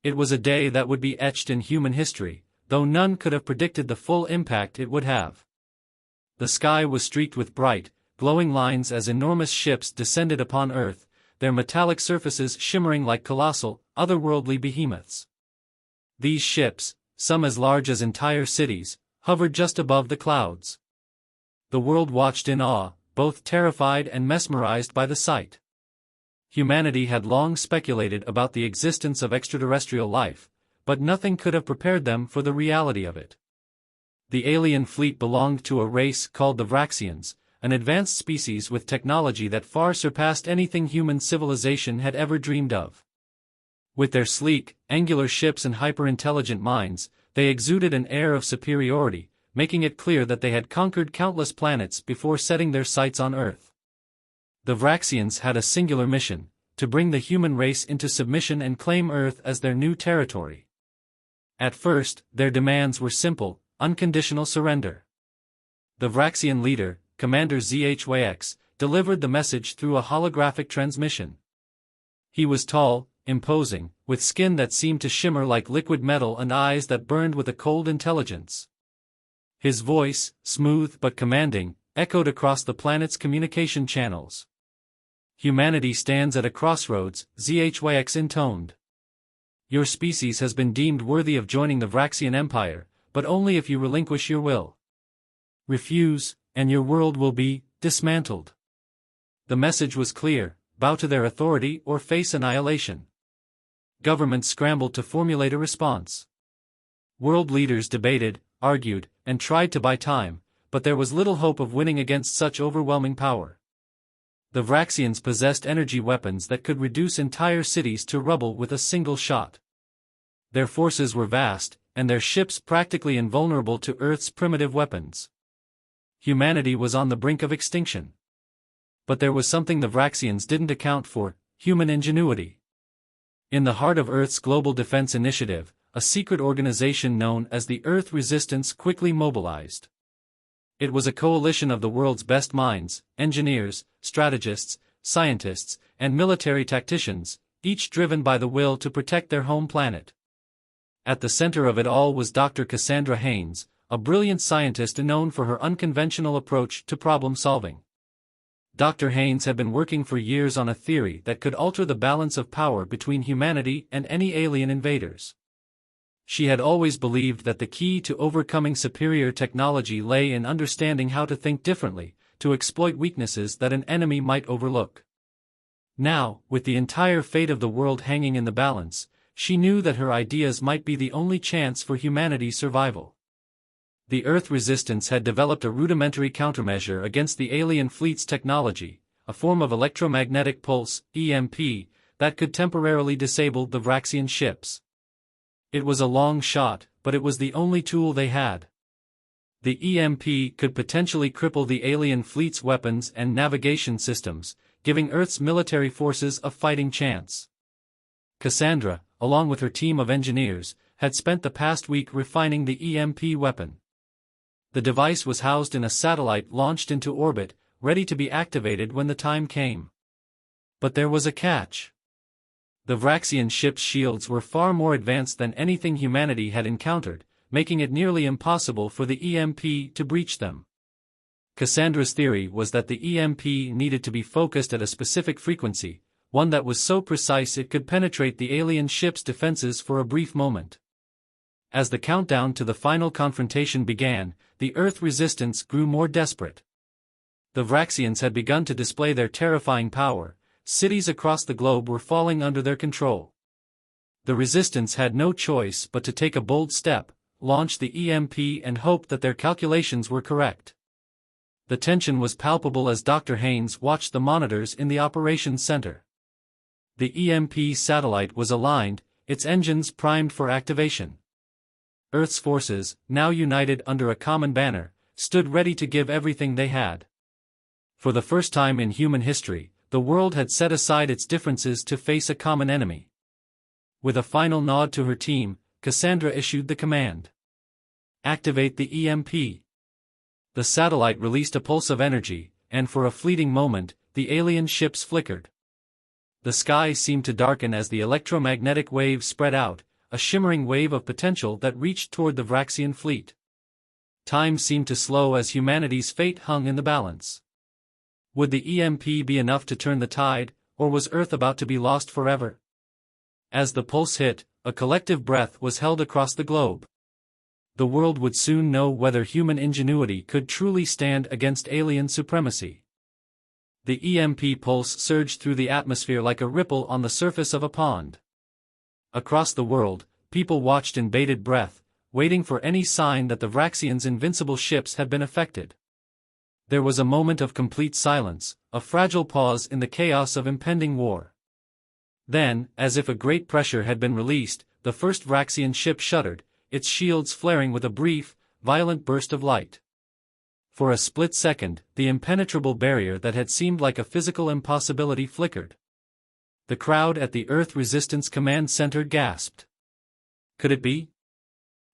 It was a day that would be etched in human history, though none could have predicted the full impact it would have. The sky was streaked with bright, glowing lines as enormous ships descended upon Earth, their metallic surfaces shimmering like colossal, otherworldly behemoths. These ships, some as large as entire cities, hovered just above the clouds. The world watched in awe, both terrified and mesmerized by the sight. Humanity had long speculated about the existence of extraterrestrial life, but nothing could have prepared them for the reality of it. The alien fleet belonged to a race called the Vraxians, an advanced species with technology that far surpassed anything human civilization had ever dreamed of. With their sleek, angular ships and hyper-intelligent minds, they exuded an air of superiority, making it clear that they had conquered countless planets before setting their sights on Earth. The Vraxians had a singular mission: to bring the human race into submission and claim Earth as their new territory. At first, their demands were simple: unconditional surrender. The Vraxian leader, Commander Zhyx, delivered the message through a holographic transmission. He was tall, imposing, with skin that seemed to shimmer like liquid metal and eyes that burned with a cold intelligence. His voice, smooth but commanding, echoed across the planet's communication channels. "Humanity stands at a crossroads," Zhyx intoned. "Your species has been deemed worthy of joining the Vraxian Empire, but only if you relinquish your will. Refuse, and your world will be dismantled." The message was clear: bow to their authority or face annihilation. Governments scrambled to formulate a response. World leaders debated, argued, and tried to buy time, but there was little hope of winning against such overwhelming power. The Vraxians possessed energy weapons that could reduce entire cities to rubble with a single shot. Their forces were vast, and their ships practically invulnerable to Earth's primitive weapons. Humanity was on the brink of extinction. But there was something the Vraxians didn't account for: human ingenuity. In the heart of Earth's Global Defense Initiative, a secret organization known as the Earth Resistance quickly mobilized. It was a coalition of the world's best minds: engineers, strategists, scientists, and military tacticians, each driven by the will to protect their home planet. At the center of it all was Dr. Cassandra Haynes, a brilliant scientist known for her unconventional approach to problem-solving. Dr. Haynes had been working for years on a theory that could alter the balance of power between humanity and any alien invaders. She had always believed that the key to overcoming superior technology lay in understanding how to think differently, to exploit weaknesses that an enemy might overlook. Now, with the entire fate of the world hanging in the balance, she knew that her ideas might be the only chance for humanity's survival. The Earth Resistance had developed a rudimentary countermeasure against the alien fleet's technology, a form of electromagnetic pulse, EMP, that could temporarily disable the Vraxian ships. It was a long shot, but it was the only tool they had. The EMP could potentially cripple the alien fleet's weapons and navigation systems, giving Earth's military forces a fighting chance. Cassandra, along with her team of engineers, had spent the past week refining the EMP weapon. The device was housed in a satellite launched into orbit, ready to be activated when the time came. But there was a catch. The Vraxian ship's shields were far more advanced than anything humanity had encountered, making it nearly impossible for the EMP to breach them. Cassandra's theory was that the EMP needed to be focused at a specific frequency, one that was so precise it could penetrate the alien ship's defenses for a brief moment. As the countdown to the final confrontation began, the Earth Resistance grew more desperate. The Vraxians had begun to display their terrifying power. Cities across the globe were falling under their control. The Resistance had no choice but to take a bold step, launch the EMP and hope that their calculations were correct. The tension was palpable as Dr. Haynes watched the monitors in the operations center. The EMP satellite was aligned, its engines primed for activation. Earth's forces, now united under a common banner, stood ready to give everything they had. For the first time in human history, the world had set aside its differences to face a common enemy. With a final nod to her team, Cassandra issued the command. Activate the EMP. The satellite released a pulse of energy, and for a fleeting moment, the alien ships flickered. The sky seemed to darken as the electromagnetic waves spread out, a shimmering wave of potential that reached toward the Vraxian fleet. Time seemed to slow as humanity's fate hung in the balance. Would the EMP be enough to turn the tide, or was Earth about to be lost forever? As the pulse hit, a collective breath was held across the globe. The world would soon know whether human ingenuity could truly stand against alien supremacy. The EMP pulse surged through the atmosphere like a ripple on the surface of a pond. Across the world, people watched in bated breath, waiting for any sign that the Vraxians' invincible ships had been affected. There was a moment of complete silence, a fragile pause in the chaos of impending war. Then, as if a great pressure had been released, the first Vraxian ship shuddered, its shields flaring with a brief, violent burst of light. For a split second, the impenetrable barrier that had seemed like a physical impossibility flickered. The crowd at the Earth Resistance Command Center gasped. Could it be?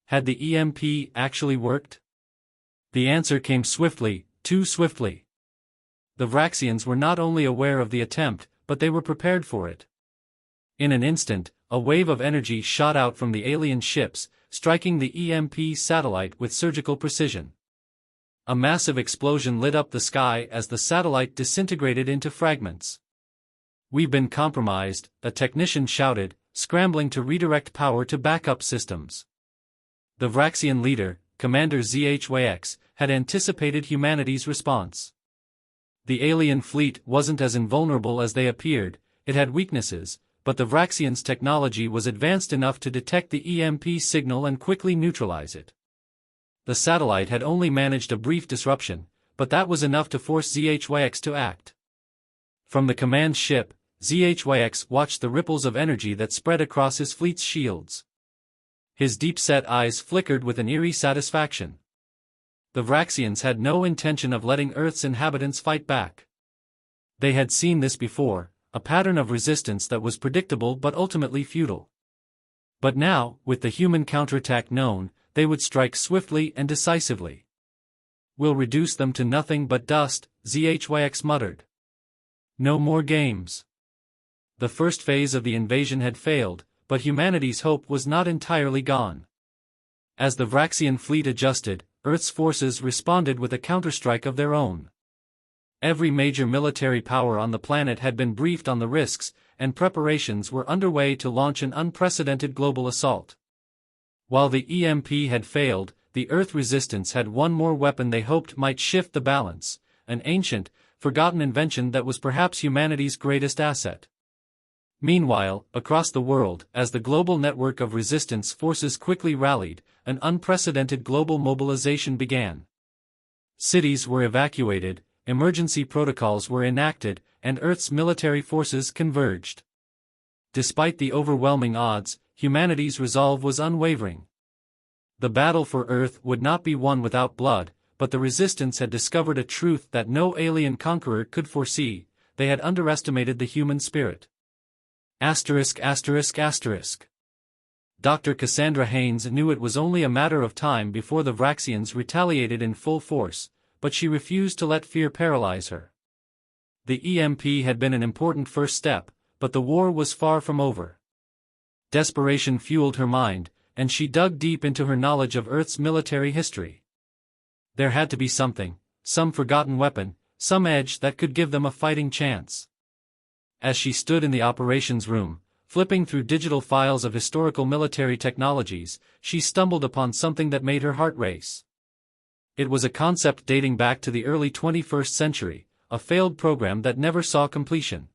Had the EMP actually worked? The answer came swiftly, too swiftly. The Vraxians were not only aware of the attempt, but they were prepared for it. In an instant, a wave of energy shot out from the alien ships, striking the EMP satellite with surgical precision. A massive explosion lit up the sky as the satellite disintegrated into fragments. "We've been compromised," a technician shouted, scrambling to redirect power to backup systems. The Vraxian leader, Commander Zhyx, had anticipated humanity's response. The alien fleet wasn't as invulnerable as they appeared, it had weaknesses, but the Vraxians' technology was advanced enough to detect the EMP signal and quickly neutralize it. The satellite had only managed a brief disruption, but that was enough to force Zhyx to act. From the command ship, Zhyx watched the ripples of energy that spread across his fleet's shields. His deep-set eyes flickered with an eerie satisfaction. The Vraxians had no intention of letting Earth's inhabitants fight back. They had seen this before, a pattern of resistance that was predictable but ultimately futile. But now, with the human counterattack known, they would strike swiftly and decisively. "We'll reduce them to nothing but dust," Zhyx muttered. No more games. The first phase of the invasion had failed, but humanity's hope was not entirely gone. As the Vraxian fleet adjusted, Earth's forces responded with a counterstrike of their own. Every major military power on the planet had been briefed on the risks, and preparations were underway to launch an unprecedented global assault. While the EMP had failed, the Earth Resistance had one more weapon they hoped might shift the balance, an ancient, forgotten invention that was perhaps humanity's greatest asset. Meanwhile, across the world, as the global network of resistance forces quickly rallied, an unprecedented global mobilization began. Cities were evacuated, emergency protocols were enacted, and Earth's military forces converged. Despite the overwhelming odds, humanity's resolve was unwavering. The battle for Earth would not be won without blood, but the Resistance had discovered a truth that no alien conqueror could foresee: they had underestimated the human spirit. Dr. Cassandra Haynes knew it was only a matter of time before the Vraxians retaliated in full force, but she refused to let fear paralyze her. The EMP had been an important first step, but the war was far from over. Desperation fueled her mind, and she dug deep into her knowledge of Earth's military history. There had to be something, some forgotten weapon, some edge that could give them a fighting chance. As she stood in the operations room, flipping through digital files of historical military technologies, she stumbled upon something that made her heart race. It was a concept dating back to the early 21st century, a failed program that never saw completion.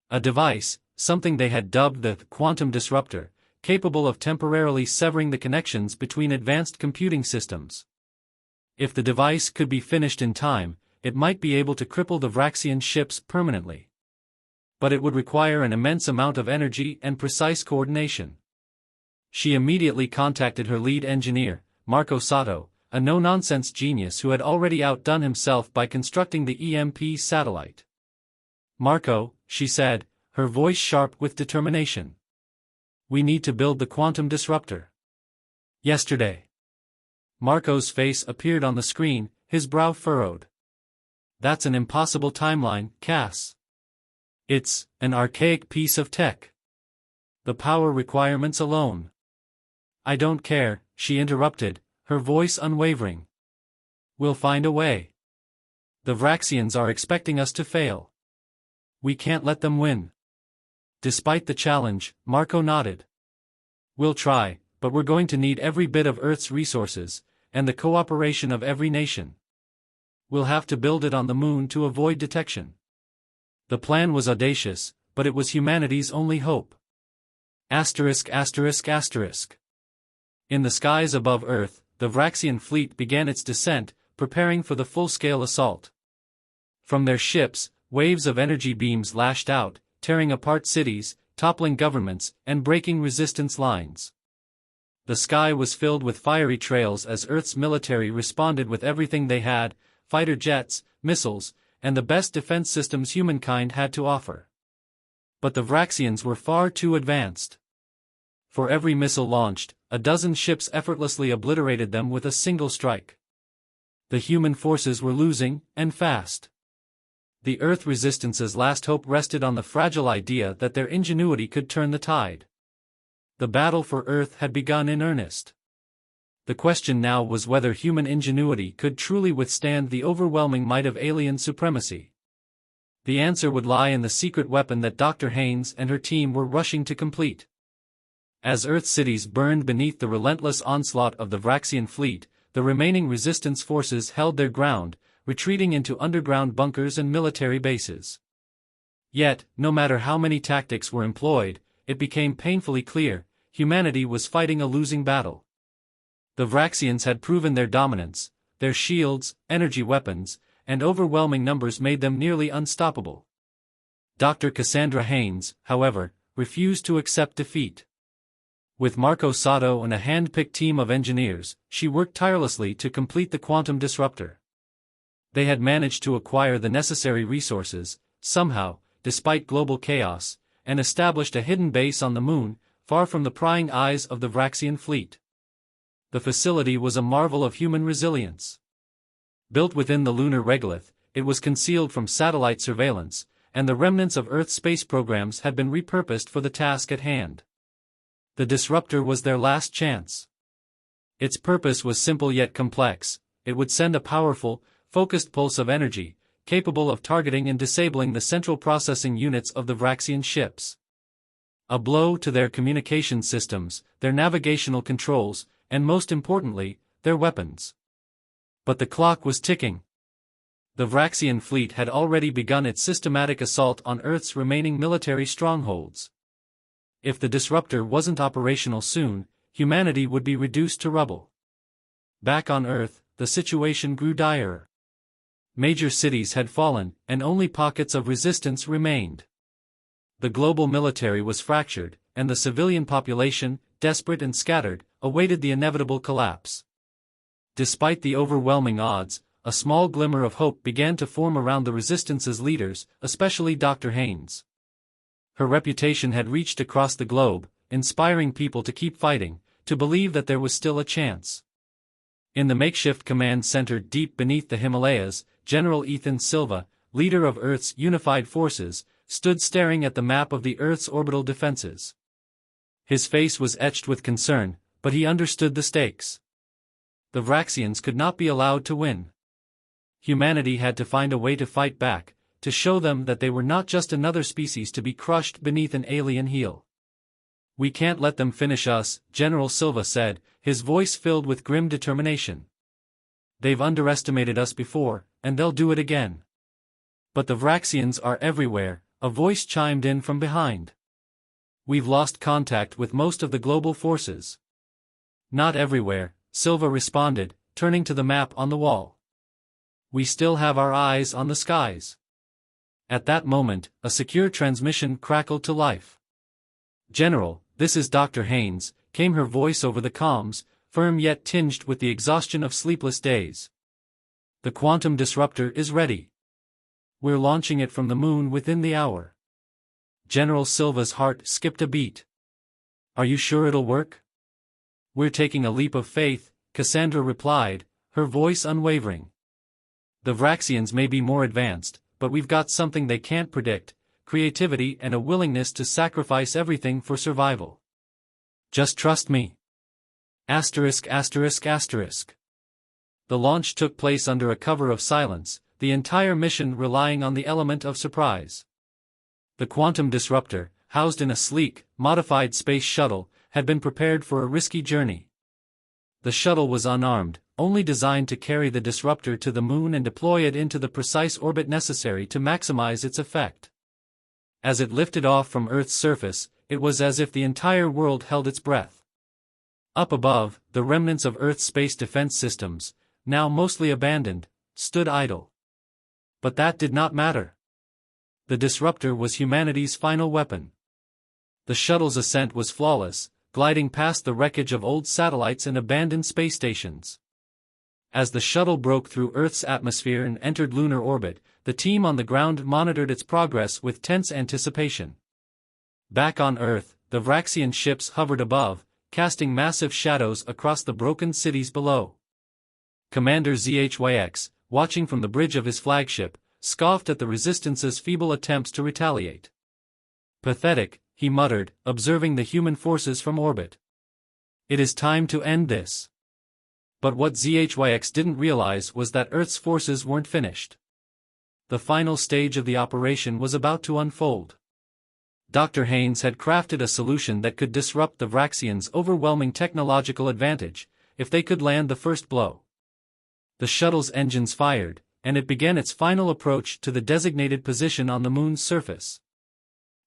A device, something they had dubbed the quantum disruptor, capable of temporarily severing the connections between advanced computing systems. If the device could be finished in time, it might be able to cripple the Vraxian ships permanently. But it would require an immense amount of energy and precise coordination. She immediately contacted her lead engineer, Marco Sato, a no-nonsense genius who had already outdone himself by constructing the EMP satellite. "Marco," she said, her voice sharp with determination. "We need to build the quantum disruptor." "Yesterday." Marco's face appeared on the screen, his brow furrowed. "That's an impossible timeline, Cass. It's an archaic piece of tech. The power requirements alone." I don't care, she interrupted, her voice unwavering. We'll find a way. The Vraxians are expecting us to fail. We can't let them win. Despite the challenge, Marco nodded. We'll try, but we're going to need every bit of Earth's resources, and the cooperation of every nation. We'll have to build it on the moon to avoid detection. The plan was audacious, but it was humanity's only hope. Asterisk asterisk asterisk. In the skies above Earth, the Vraxian fleet began its descent, preparing for the full-scale assault. From their ships, waves of energy beams lashed out, tearing apart cities, toppling governments, and breaking resistance lines. The sky was filled with fiery trails as Earth's military responded with everything they had: fighter jets, missiles, and the best defense systems humankind had to offer. But the Vraxians were far too advanced. For every missile launched, a dozen ships effortlessly obliterated them with a single strike. The human forces were losing, and fast. The Earth Resistance's last hope rested on the fragile idea that their ingenuity could turn the tide. The battle for Earth had begun in earnest. The question now was whether human ingenuity could truly withstand the overwhelming might of alien supremacy. The answer would lie in the secret weapon that Dr. Haynes and her team were rushing to complete. As Earth cities burned beneath the relentless onslaught of the Vraxian fleet, the remaining resistance forces held their ground, retreating into underground bunkers and military bases. Yet, no matter how many tactics were employed, it became painfully clear, humanity was fighting a losing battle. The Vraxians had proven their dominance; their shields, energy weapons, and overwhelming numbers made them nearly unstoppable. Dr. Cassandra Haynes, however, refused to accept defeat. With Marco Sato and a hand-picked team of engineers, she worked tirelessly to complete the quantum disruptor. They had managed to acquire the necessary resources, somehow, despite global chaos, and established a hidden base on the moon, far from the prying eyes of the Vraxian fleet. The facility was a marvel of human resilience. Built within the lunar regolith, it was concealed from satellite surveillance, and the remnants of Earth's space programs had been repurposed for the task at hand. The disruptor was their last chance. Its purpose was simple yet complex: it would send a powerful, focused pulse of energy, capable of targeting and disabling the central processing units of the Vraxian ships. A blow to their communication systems, their navigational controls, and most importantly, their weapons. But the clock was ticking. The Vraxian fleet had already begun its systematic assault on Earth's remaining military strongholds. If the disruptor wasn't operational soon, humanity would be reduced to rubble. Back on Earth, the situation grew direr. Major cities had fallen, and only pockets of resistance remained. The global military was fractured, and the civilian population, desperate and scattered, awaited the inevitable collapse. Despite the overwhelming odds, a small glimmer of hope began to form around the Resistance's leaders, especially Dr. Haynes. Her reputation had reached across the globe, inspiring people to keep fighting, to believe that there was still a chance. In the makeshift command center deep beneath the Himalayas, General Ethan Silva, leader of Earth's unified forces, stood staring at the map of the Earth's orbital defenses. His face was etched with concern, but he understood the stakes. The Vraxians could not be allowed to win. Humanity had to find a way to fight back, to show them that they were not just another species to be crushed beneath an alien heel. "We can't let them finish us," General Silva said, his voice filled with grim determination. "They've underestimated us before, and they'll do it again." "But the Vraxians are everywhere," a voice chimed in from behind. "We've lost contact with most of the global forces." "Not everywhere," Silva responded, turning to the map on the wall. "We still have our eyes on the skies." At that moment, a secure transmission crackled to life. "General, this is Dr. Haynes," came her voice over the comms, firm yet tinged with the exhaustion of sleepless days. "The quantum disruptor is ready. We're launching it from the moon within the hour." General Silva's heart skipped a beat. "Are you sure it'll work?" "We're taking a leap of faith," Cassandra replied, her voice unwavering. "The Vraxians may be more advanced, but we've got something they can't predict: creativity and a willingness to sacrifice everything for survival. Just trust me." Asterisk asterisk asterisk. The launch took place under a cover of silence, the entire mission relying on the element of surprise. The quantum disruptor, housed in a sleek, modified space shuttle, had been prepared for a risky journey. The shuttle was unarmed, only designed to carry the disruptor to the moon and deploy it into the precise orbit necessary to maximize its effect. As it lifted off from Earth's surface, it was as if the entire world held its breath. Up above, the remnants of Earth's space defense systems, now mostly abandoned, stood idle. But that did not matter. The disruptor was humanity's final weapon. The shuttle's ascent was flawless, gliding past the wreckage of old satellites and abandoned space stations. As the shuttle broke through Earth's atmosphere and entered lunar orbit, the team on the ground monitored its progress with tense anticipation. Back on Earth, the Vraxian ships hovered above, casting massive shadows across the broken cities below. Commander ZHYX, watching from the bridge of his flagship, scoffed at the Resistance's feeble attempts to retaliate. Pathetic, he muttered, observing the human forces from orbit. It is time to end this. But what ZHYX didn't realize was that Earth's forces weren't finished. The final stage of the operation was about to unfold. Dr. Haynes had crafted a solution that could disrupt the Vraxians' overwhelming technological advantage, if they could land the first blow. The shuttle's engines fired, and it began its final approach to the designated position on the moon's surface.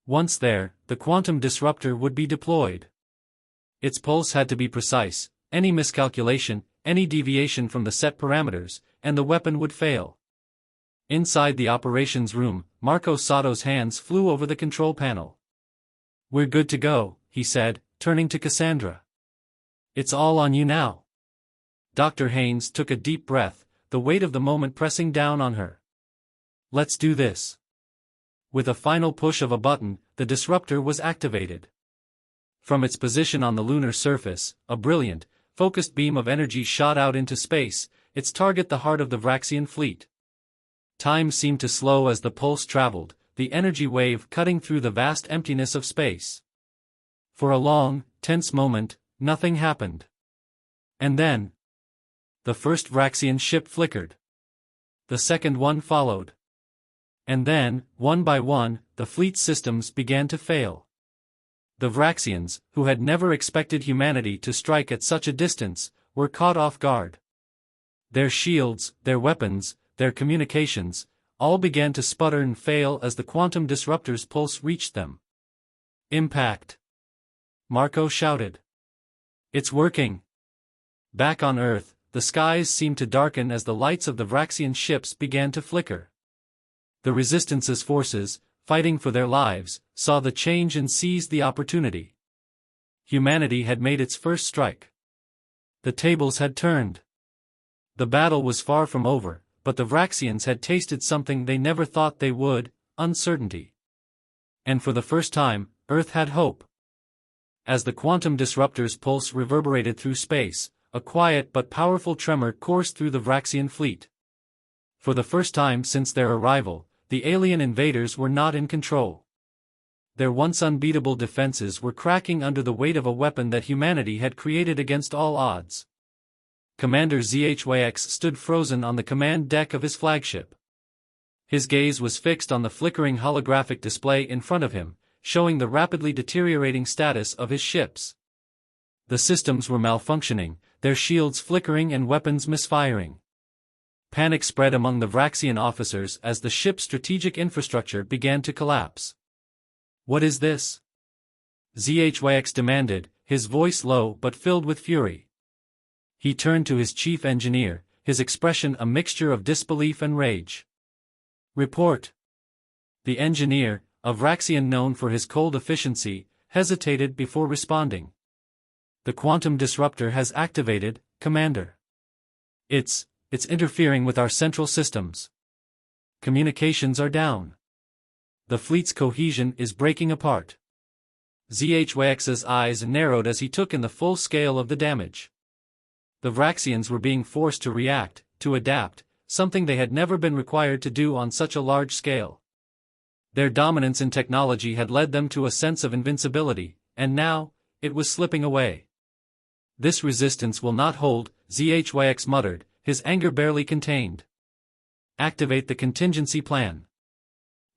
Once there, the quantum disruptor would be deployed. Its pulse had to be precise, any miscalculation, any deviation from the set parameters, and the weapon would fail. Inside the operations room, Marco Sato's hands flew over the control panel. "We're good to go," he said, turning to Cassandra. "It's all on you now." Dr. Haynes took a deep breath, the weight of the moment pressing down on her. "Let's do this." With a final push of a button, the disruptor was activated. From its position on the lunar surface, a brilliant, focused beam of energy shot out into space, its target the heart of the Vraxian fleet. Time seemed to slow as the pulse traveled, the energy wave cutting through the vast emptiness of space. For a long, tense moment, nothing happened. And then, the first Vraxian ship flickered. The second one followed. And then, one by one, the fleet's systems began to fail. The Vraxians, who had never expected humanity to strike at such a distance, were caught off guard. Their shields, their weapons, their communications, all began to sputter and fail as the quantum disruptor's pulse reached them. "Impact!" Marco shouted. "It's working!" Back on Earth, the skies seemed to darken as the lights of the Vraxian ships began to flicker. The Resistance's forces, fighting for their lives, saw the change and seized the opportunity. Humanity had made its first strike. The tables had turned. The battle was far from over, but the Vraxians had tasted something they never thought they would: uncertainty. And for the first time, Earth had hope. As the quantum disruptor's pulse reverberated through space, a quiet but powerful tremor coursed through the Vraxian fleet. For the first time since their arrival, the alien invaders were not in control. Their once unbeatable defenses were cracking under the weight of a weapon that humanity had created against all odds. Commander ZHYX stood frozen on the command deck of his flagship. His gaze was fixed on the flickering holographic display in front of him, showing the rapidly deteriorating status of his ships. The systems were malfunctioning, their shields flickering and weapons misfiring. Panic spread among the Vraxian officers as the ship's strategic infrastructure began to collapse. "What is this?" ZHYX demanded, his voice low but filled with fury. He turned to his chief engineer, his expression a mixture of disbelief and rage. "Report." The engineer, a Vraxian known for his cold efficiency, hesitated before responding. "The quantum disruptor has activated, Commander. It's interfering with our central systems. Communications are down. The fleet's cohesion is breaking apart." ZHYX's eyes narrowed as he took in the full scale of the damage. The Vraxians were being forced to react, to adapt, something they had never been required to do on such a large scale. Their dominance in technology had led them to a sense of invincibility, and now, it was slipping away. This resistance will not hold, Zhyx muttered, his anger barely contained. Activate the contingency plan.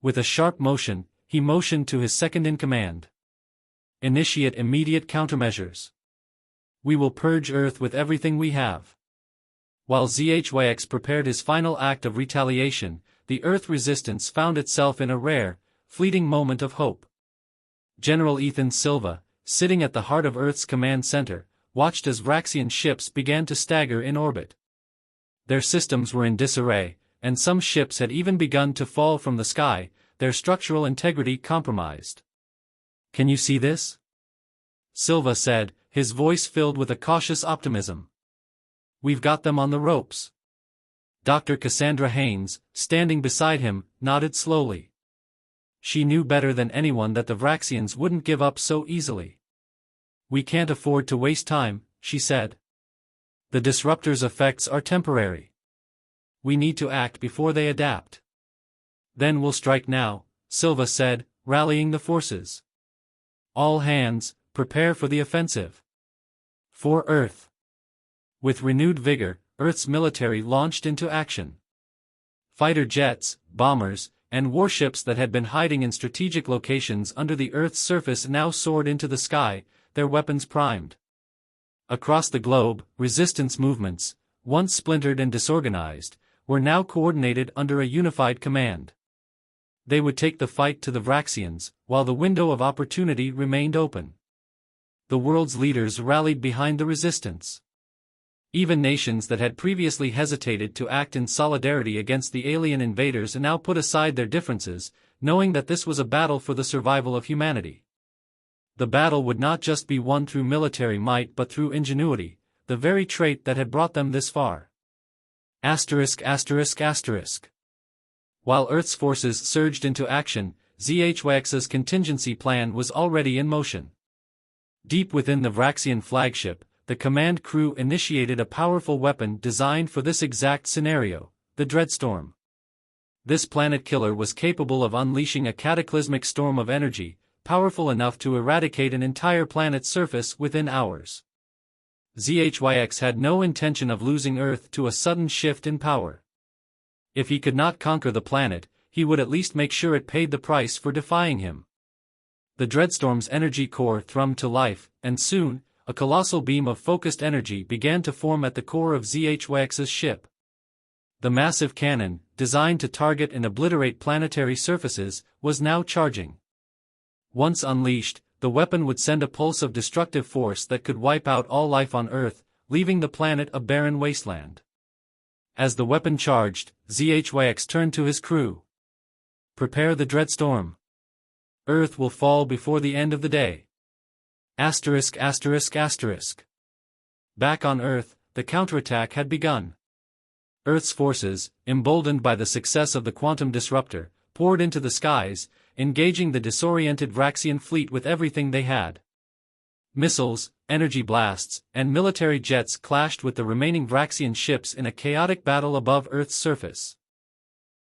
With a sharp motion, he motioned to his second-in-command. Initiate immediate countermeasures. We will purge Earth with everything we have. While Zhyx prepared his final act of retaliation, the Earth resistance found itself in a rare, fleeting moment of hope. General Ethan Silva, sitting at the heart of Earth's command center, watched as Vraxian ships began to stagger in orbit. Their systems were in disarray, and some ships had even begun to fall from the sky, their structural integrity compromised. "Can you see this?" Silva said, his voice filled with a cautious optimism. "We've got them on the ropes." Dr. Cassandra Haynes, standing beside him, nodded slowly. She knew better than anyone that the Vraxians wouldn't give up so easily. "We can't afford to waste time," she said. "The disruptor's effects are temporary. We need to act before they adapt." "Then we'll strike now," Silva said, rallying the forces. "All hands, prepare for the offensive. For Earth." With renewed vigor, Earth's military launched into action. Fighter jets, bombers, and warships that had been hiding in strategic locations under the Earth's surface now soared into the sky, their weapons primed. Across the globe, resistance movements, once splintered and disorganized, were now coordinated under a unified command. They would take the fight to the Vraxians, while the window of opportunity remained open. The world's leaders rallied behind the resistance. Even nations that had previously hesitated to act in solidarity against the alien invaders now put aside their differences, knowing that this was a battle for the survival of humanity. The battle would not just be won through military might but through ingenuity, the very trait that had brought them this far. ******. While Earth's forces surged into action, Zhyx's contingency plan was already in motion. Deep within the Vraxian flagship, the command crew initiated a powerful weapon designed for this exact scenario, the Dreadstorm. This planet killer was capable of unleashing a cataclysmic storm of energy, powerful enough to eradicate an entire planet's surface within hours. Zhyx had no intention of losing Earth to a sudden shift in power. If he could not conquer the planet, he would at least make sure it paid the price for defying him. The Dreadstorm's energy core thrummed to life, and soon, a colossal beam of focused energy began to form at the core of Zhyx's ship. The massive cannon, designed to target and obliterate planetary surfaces, was now charging. Once unleashed, the weapon would send a pulse of destructive force that could wipe out all life on Earth, leaving the planet a barren wasteland. As the weapon charged, Zhyx turned to his crew. "Prepare the Dreadstorm. Earth will fall before the end of the day." ******. Back on Earth, the counterattack had begun. Earth's forces, emboldened by the success of the quantum disruptor, poured into the skies, engaging the disoriented Vraxian fleet with everything they had. Missiles, energy blasts, and military jets clashed with the remaining Vraxian ships in a chaotic battle above Earth's surface.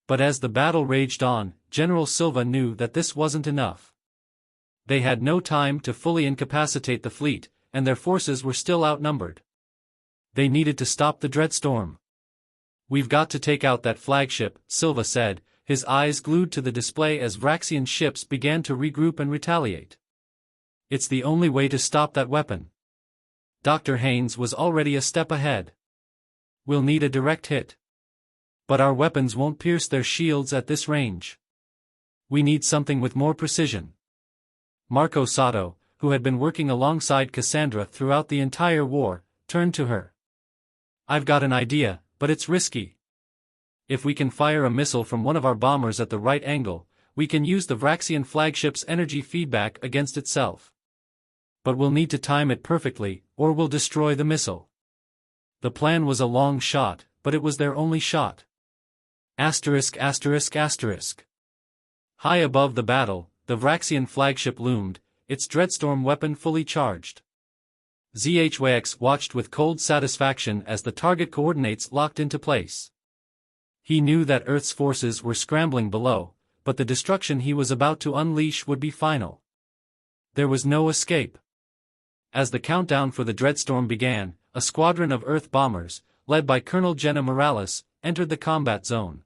But as the battle raged on, General Silva knew that this wasn't enough. They had no time to fully incapacitate the fleet, and their forces were still outnumbered. They needed to stop the Dreadstorm. "We've got to take out that flagship," Silva said, his eyes glued to the display as Vraxian ships began to regroup and retaliate. "It's the only way to stop that weapon." Dr. Haynes was already a step ahead. "We'll need a direct hit. But our weapons won't pierce their shields at this range. We need something with more precision." Marco Sato, who had been working alongside Cassandra throughout the entire war, turned to her. "I've got an idea, but it's risky. If we can fire a missile from one of our bombers at the right angle, we can use the Vraxian flagship's energy feedback against itself. But we'll need to time it perfectly, or we'll destroy the missile." The plan was a long shot, but it was their only shot. High above the battle, the Vraxian flagship loomed, its Dreadstorm weapon fully charged. Zhyx watched with cold satisfaction as the target coordinates locked into place. He knew that Earth's forces were scrambling below, but the destruction he was about to unleash would be final. There was no escape. As the countdown for the Dreadstorm began, a squadron of Earth bombers, led by Colonel Jenna Morales, entered the combat zone.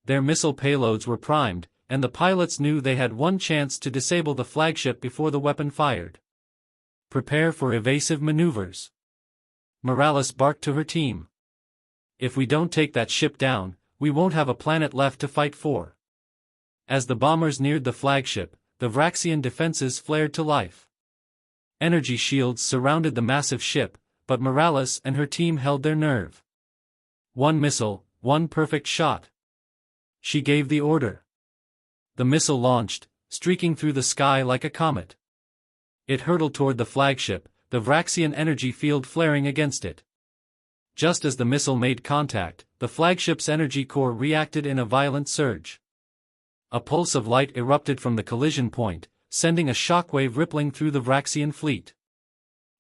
Their missile payloads were primed, and the pilots knew they had one chance to disable the flagship before the weapon fired. "Prepare for evasive maneuvers," Morales barked to her team. "If we don't take that ship down, we won't have a planet left to fight for." As the bombers neared the flagship, the Vraxian defenses flared to life. Energy shields surrounded the massive ship, but Morales and her team held their nerve. One missile, one perfect shot. She gave the order. The missile launched, streaking through the sky like a comet. It hurtled toward the flagship, the Vraxian energy field flaring against it. Just as the missile made contact, the flagship's energy core reacted in a violent surge. A pulse of light erupted from the collision point, sending a shockwave rippling through the Vraxian fleet.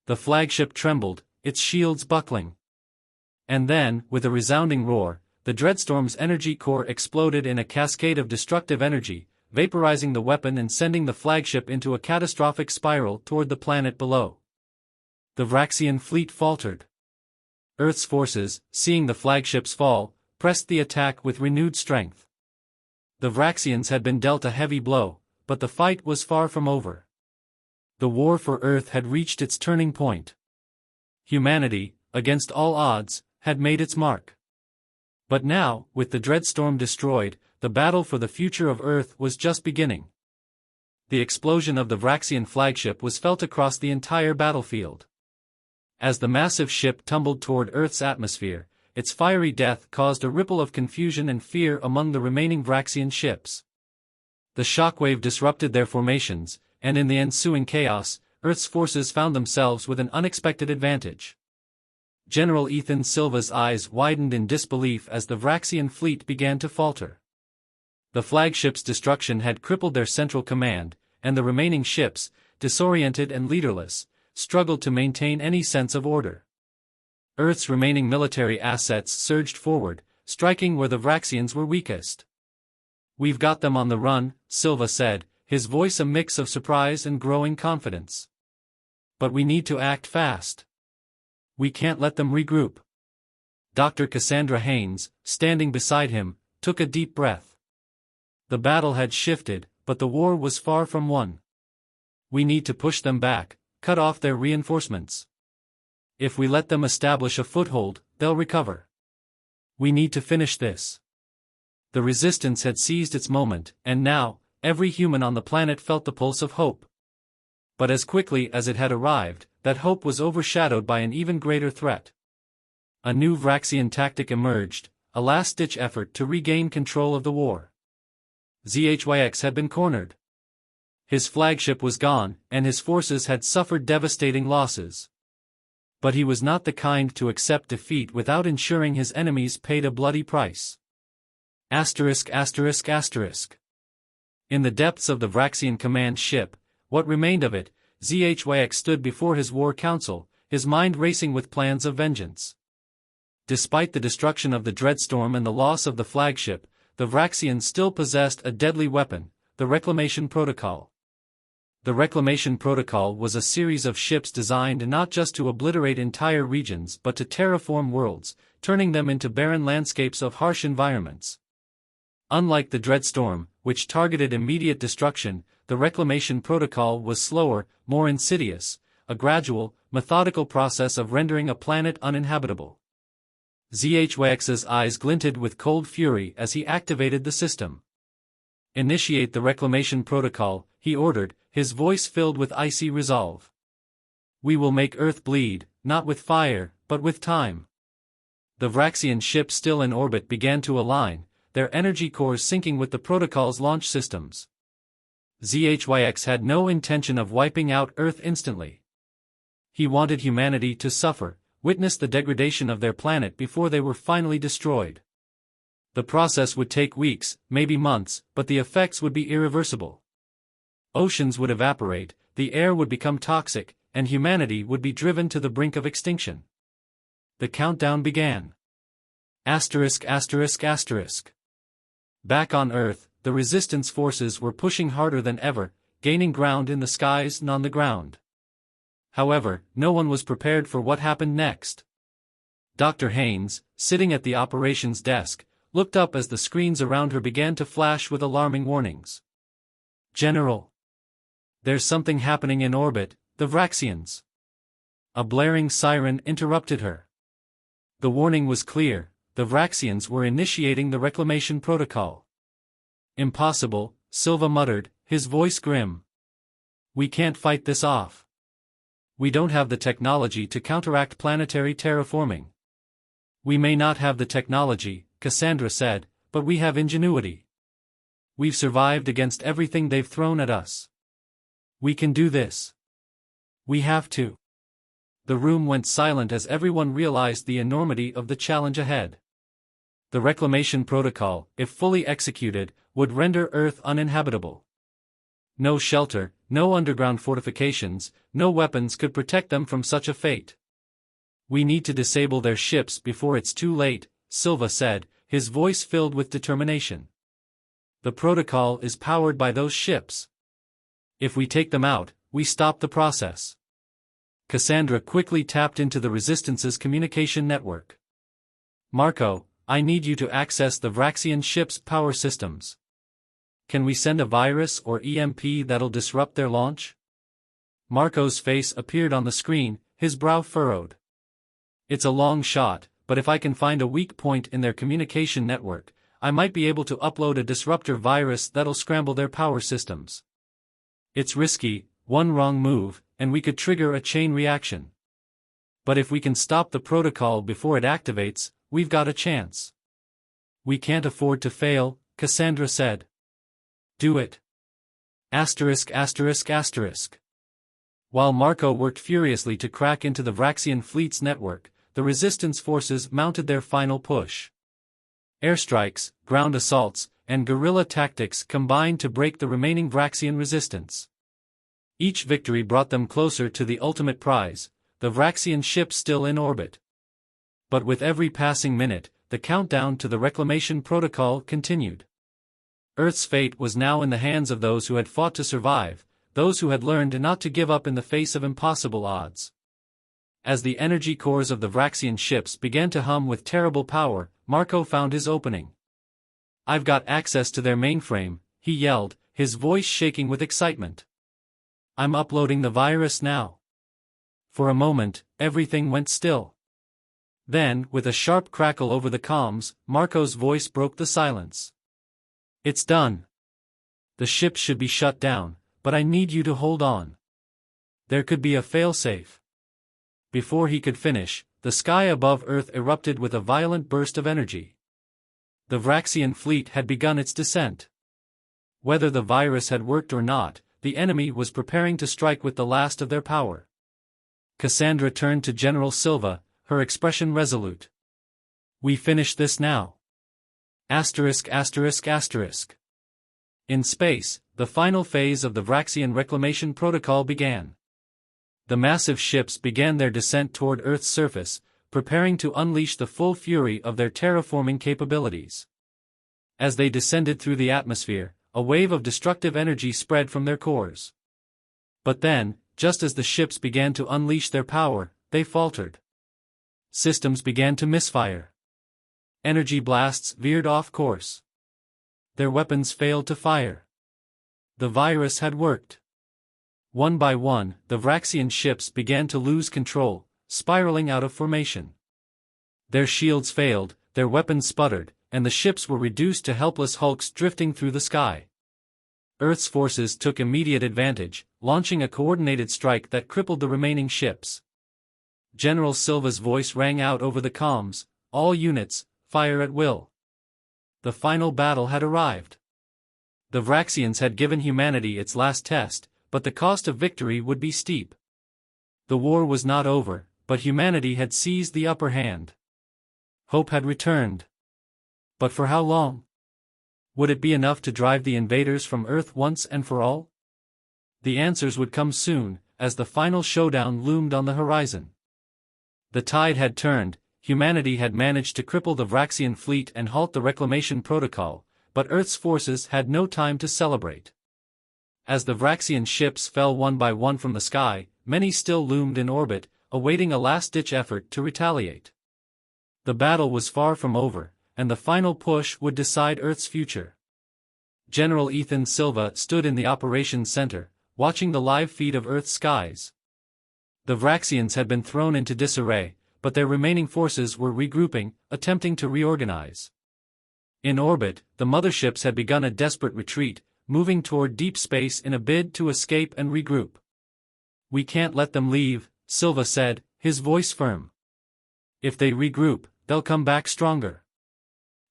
The flagship trembled, its shields buckling. And then, with a resounding roar, the Dreadstorm's energy core exploded in a cascade of destructive energy, vaporizing the weapon and sending the flagship into a catastrophic spiral toward the planet below. The Vraxian fleet faltered. Earth's forces, seeing the flagship's fall, pressed the attack with renewed strength. The Vraxians had been dealt a heavy blow, but the fight was far from over. The war for Earth had reached its turning point. Humanity, against all odds, had made its mark. But now, with the Dreadstorm destroyed, the battle for the future of Earth was just beginning. The explosion of the Vraxian flagship was felt across the entire battlefield. As the massive ship tumbled toward Earth's atmosphere, its fiery death caused a ripple of confusion and fear among the remaining Vraxian ships. The shockwave disrupted their formations, and in the ensuing chaos, Earth's forces found themselves with an unexpected advantage. General Ethan Silva's eyes widened in disbelief as the Vraxian fleet began to falter. The flagship's destruction had crippled their central command, and the remaining ships, disoriented and leaderless, struggled to maintain any sense of order. Earth's remaining military assets surged forward, striking where the Vraxians were weakest. "We've got them on the run," Silva said, his voice a mix of surprise and growing confidence. "But we need to act fast. We can't let them regroup." Dr. Cassandra Haynes, standing beside him, took a deep breath. The battle had shifted, but the war was far from won. "We need to push them back, cut off their reinforcements. If we let them establish a foothold, they'll recover. We need to finish this." The resistance had seized its moment, and now, every human on the planet felt the pulse of hope. But as quickly as it had arrived, that hope was overshadowed by an even greater threat. A new Vraxian tactic emerged, a last-ditch effort to regain control of the war. ZHYX had been cornered. His flagship was gone, and his forces had suffered devastating losses. But he was not the kind to accept defeat without ensuring his enemies paid a bloody price. ******. In the depths of the Vraxian command ship, what remained of it, ZHYX stood before his war council, his mind racing with plans of vengeance. Despite the destruction of the Dreadstorm and the loss of the flagship, the Vraxians still possessed a deadly weapon, the Reclamation Protocol. The Reclamation Protocol was a series of ships designed not just to obliterate entire regions but to terraform worlds, turning them into barren landscapes of harsh environments. Unlike the Dreadstorm, which targeted immediate destruction, the Reclamation Protocol was slower, more insidious, a gradual, methodical process of rendering a planet uninhabitable. ZHYX's eyes glinted with cold fury as he activated the system. "Initiate the Reclamation Protocol," he ordered, his voice filled with icy resolve. "We will make Earth bleed, not with fire, but with time." The Vraxian ships still in orbit began to align, their energy cores syncing with the protocol's launch systems. ZHYX had no intention of wiping out Earth instantly. He wanted humanity to suffer, witness the degradation of their planet before they were finally destroyed. The process would take weeks, maybe months, but the effects would be irreversible. Oceans would evaporate, the air would become toxic, and humanity would be driven to the brink of extinction. The countdown began. Back on Earth, the resistance forces were pushing harder than ever, gaining ground in the skies and on the ground. However, no one was prepared for what happened next. Dr. Haynes, sitting at the operations desk, looked up as the screens around her began to flash with alarming warnings. "General! There's something happening in orbit, the Vraxians." A blaring siren interrupted her. The warning was clear, the Vraxians were initiating the reclamation protocol. "Impossible," Silva muttered, his voice grim. "We can't fight this off. We don't have the technology to counteract planetary terraforming." "We may not have the technology," Cassandra said, "but we have ingenuity. We've survived against everything they've thrown at us. We can do this. We have to." The room went silent as everyone realized the enormity of the challenge ahead. The reclamation protocol, if fully executed, would render Earth uninhabitable. No shelter, no underground fortifications, no weapons could protect them from such a fate. "We need to disable their ships before it's too late," Silva said, his voice filled with determination. "The protocol is powered by those ships. If we take them out, we stop the process." Cassandra quickly tapped into the Resistance's communication network. "Marco, I need you to access the Vraxian ship's power systems. Can we send a virus or EMP that'll disrupt their launch?" Marco's face appeared on the screen, his brow furrowed. "It's a long shot, but if I can find a weak point in their communication network, I might be able to upload a disruptor virus that'll scramble their power systems. It's risky, one wrong move, and we could trigger a chain reaction. But if we can stop the protocol before it activates, we've got a chance." "We can't afford to fail," Cassandra said. "Do it." *******. While Marco worked furiously to crack into the Vraxian fleet's network, the Resistance forces mounted their final push. Airstrikes, ground assaults, and guerrilla tactics combined to break the remaining Vraxian resistance. Each victory brought them closer to the ultimate prize, the Vraxian ship still in orbit. But with every passing minute, the countdown to the reclamation protocol continued. Earth's fate was now in the hands of those who had fought to survive, those who had learned not to give up in the face of impossible odds. As the energy cores of the Vraxian ships began to hum with terrible power, Marco found his opening. "I've got access to their mainframe," he yelled, his voice shaking with excitement. "I'm uploading the virus now." For a moment, everything went still. Then, with a sharp crackle over the comms, Marco's voice broke the silence. "It's done. The ship should be shut down, but I need you to hold on. There could be a failsafe." Before he could finish, the sky above Earth erupted with a violent burst of energy. The Vraxian fleet had begun its descent. Whether the virus had worked or not, the enemy was preparing to strike with the last of their power. Cassandra turned to General Silva, her expression resolute. "We finish this now." *****. In space, the final phase of the Vraxian reclamation protocol began. The massive ships began their descent toward Earth's surface, preparing to unleash the full fury of their terraforming capabilities. As they descended through the atmosphere, a wave of destructive energy spread from their cores. But then, just as the ships began to unleash their power, they faltered. Systems began to misfire. Energy blasts veered off course. Their weapons failed to fire. The virus had worked. One by one, the Vraxian ships began to lose control, spiraling out of formation. Their shields failed, their weapons sputtered, and the ships were reduced to helpless hulks drifting through the sky. Earth's forces took immediate advantage, launching a coordinated strike that crippled the remaining ships. General Silva's voice rang out over the comms, "All units, fire at will." The final battle had arrived. The Vraxians had given humanity its last test, but the cost of victory would be steep. The war was not over, but humanity had seized the upper hand. Hope had returned. But for how long? Would it be enough to drive the invaders from Earth once and for all? The answers would come soon, as the final showdown loomed on the horizon. The tide had turned, humanity had managed to cripple the Vraxian fleet and halt the reclamation protocol, but Earth's forces had no time to celebrate. As the Vraxian ships fell one by one from the sky, many still loomed in orbit, awaiting a last-ditch effort to retaliate. The battle was far from over, and the final push would decide Earth's future. General Ethan Silva stood in the operations center, watching the live feed of Earth's skies. The Vraxians had been thrown into disarray, but their remaining forces were regrouping, attempting to reorganize. In orbit, the motherships had begun a desperate retreat, moving toward deep space in a bid to escape and regroup. "We can't let them leave," Silva said, his voice firm. "If they regroup, they'll come back stronger.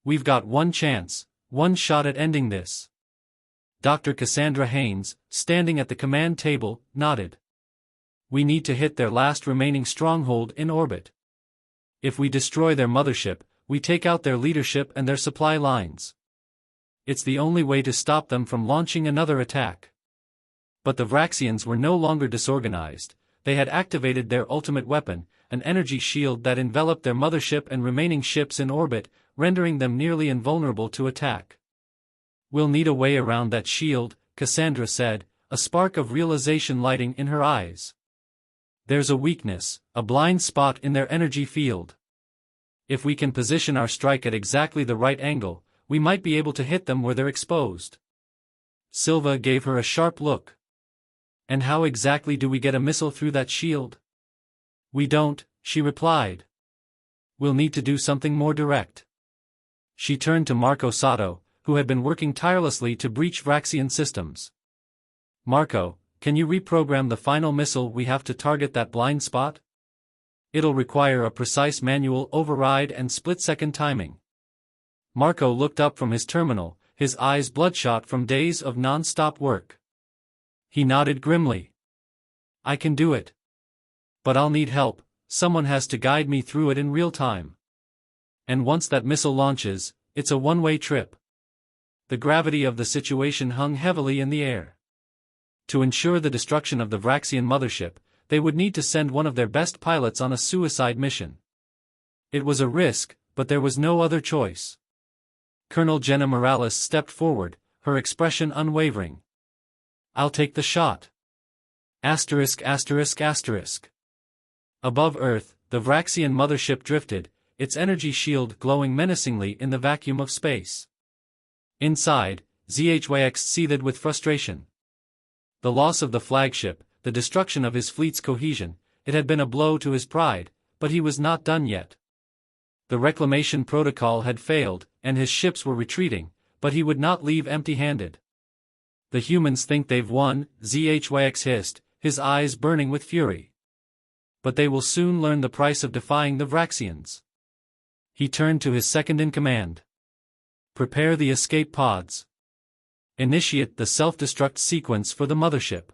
We've got one chance, one shot at ending this." Dr. Cassandra Haynes, standing at the command table, nodded. "We need to hit their last remaining stronghold in orbit. If we destroy their mothership, we take out their leadership and their supply lines. It's the only way to stop them from launching another attack." But the Vraxians were no longer disorganized. They had activated their ultimate weapon, an energy shield that enveloped their mothership and remaining ships in orbit, rendering them nearly invulnerable to attack. "We'll need a way around that shield," Cassandra said, a spark of realization lighting in her eyes. "There's a weakness, a blind spot in their energy field. If we can position our strike at exactly the right angle, we might be able to hit them where they're exposed." Silva gave her a sharp look. "And how exactly do we get a missile through that shield?" "We don't," she replied. "We'll need to do something more direct." She turned to Marco Sato, who had been working tirelessly to breach Vraxian systems. "Marco, can you reprogram the final missile we have to target that blind spot? It'll require a precise manual override and split-second timing." Marco looked up from his terminal, his eyes bloodshot from days of non-stop work. He nodded grimly. "I can do it. But I'll need help, someone has to guide me through it in real time. And once that missile launches, it's a one-way trip." The gravity of the situation hung heavily in the air. To ensure the destruction of the Vraxian mothership, they would need to send one of their best pilots on a suicide mission. It was a risk, but there was no other choice. Colonel Jenna Morales stepped forward, her expression unwavering. "I'll take the shot." Asterisk. Above Earth, the Vraxian mothership drifted, its energy shield glowing menacingly in the vacuum of space. Inside, ZHYX seethed with frustration. The loss of the flagship, the destruction of his fleet's cohesion, it had been a blow to his pride, but he was not done yet. The reclamation protocol had failed, and his ships were retreating, but he would not leave empty-handed. "The humans think they've won," ZHYX hissed, his eyes burning with fury. "But they will soon learn the price of defying the Vraxians." He turned to his second-in-command. "Prepare the escape pods. Initiate the self-destruct sequence for the mothership.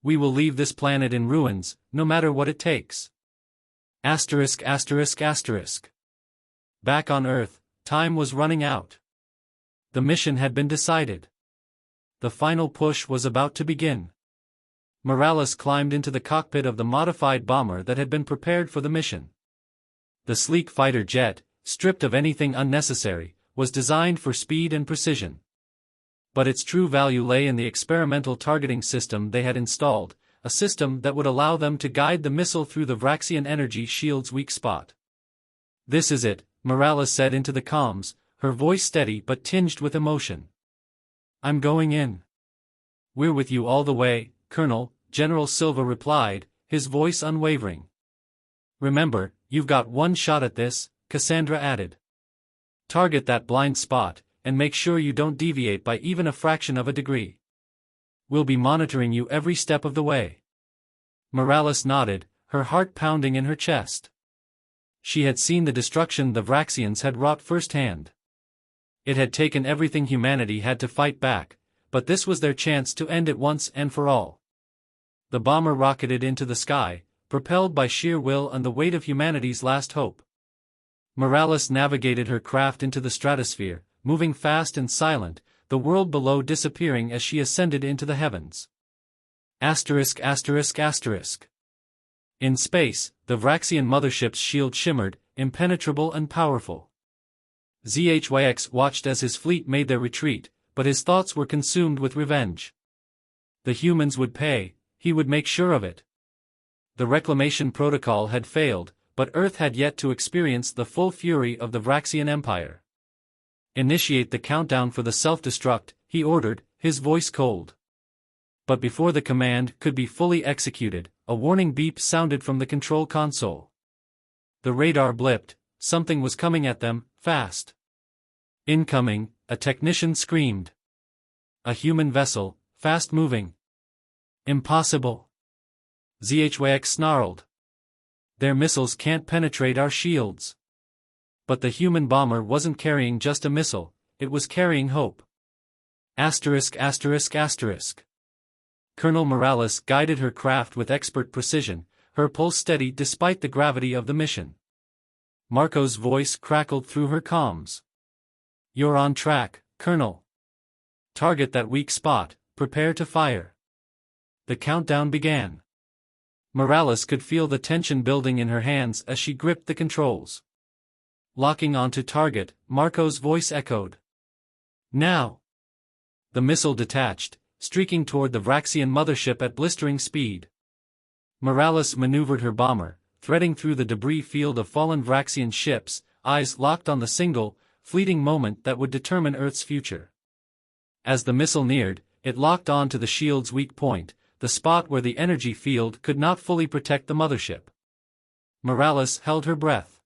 We will leave this planet in ruins, no matter what it takes." Asterisk. Back on Earth, time was running out. The mission had been decided. The final push was about to begin. Morales climbed into the cockpit of the modified bomber that had been prepared for the mission. The sleek fighter jet, stripped of anything unnecessary, was designed for speed and precision. But its true value lay in the experimental targeting system they had installed, a system that would allow them to guide the missile through the Vraxian energy shield's weak spot. "This is it," Morales said into the comms, her voice steady but tinged with emotion. "I'm going in." "We're with you all the way, Colonel," General Silva replied, his voice unwavering. "Remember, you've got one shot at this," Cassandra added. "Target that blind spot, and make sure you don't deviate by even a fraction of a degree. We'll be monitoring you every step of the way." Morales nodded, her heart pounding in her chest. She had seen the destruction the Vraxians had wrought firsthand. It had taken everything humanity had to fight back, but this was their chance to end it once and for all. The bomber rocketed into the sky, propelled by sheer will and the weight of humanity's last hope. Morales navigated her craft into the stratosphere, moving fast and silent, the world below disappearing as she ascended into the heavens. Asterisk. In space, the Vraxian mothership's shield shimmered, impenetrable and powerful. ZHYX watched as his fleet made their retreat, but his thoughts were consumed with revenge. The humans would pay, he would make sure of it. The reclamation protocol had failed, but Earth had yet to experience the full fury of the Vraxian Empire. "Initiate the countdown for the self-destruct," he ordered, his voice cold. But before the command could be fully executed, a warning beep sounded from the control console. The radar blipped, something was coming at them, fast. "Incoming," a technician screamed. "A human vessel, fast-moving." "Impossible." Zhyx snarled. "Their missiles can't penetrate our shields." But the human bomber wasn't carrying just a missile, it was carrying hope. Asterisk asterisk asterisk. Colonel Morales guided her craft with expert precision, her pulse steady despite the gravity of the mission. Marco's voice crackled through her comms. "You're on track, Colonel. Target that weak spot, prepare to fire." The countdown began. Morales could feel the tension building in her hands as she gripped the controls. Locking onto target, Marco's voice echoed. "Now!" The missile detached, streaking toward the Vraxian mothership at blistering speed. Morales maneuvered her bomber, threading through the debris field of fallen Vraxian ships, eyes locked on the single, fleeting moment that would determine Earth's future. As the missile neared, it locked on to the shield's weak point, the spot where the energy field could not fully protect the mothership. Morales held her breath.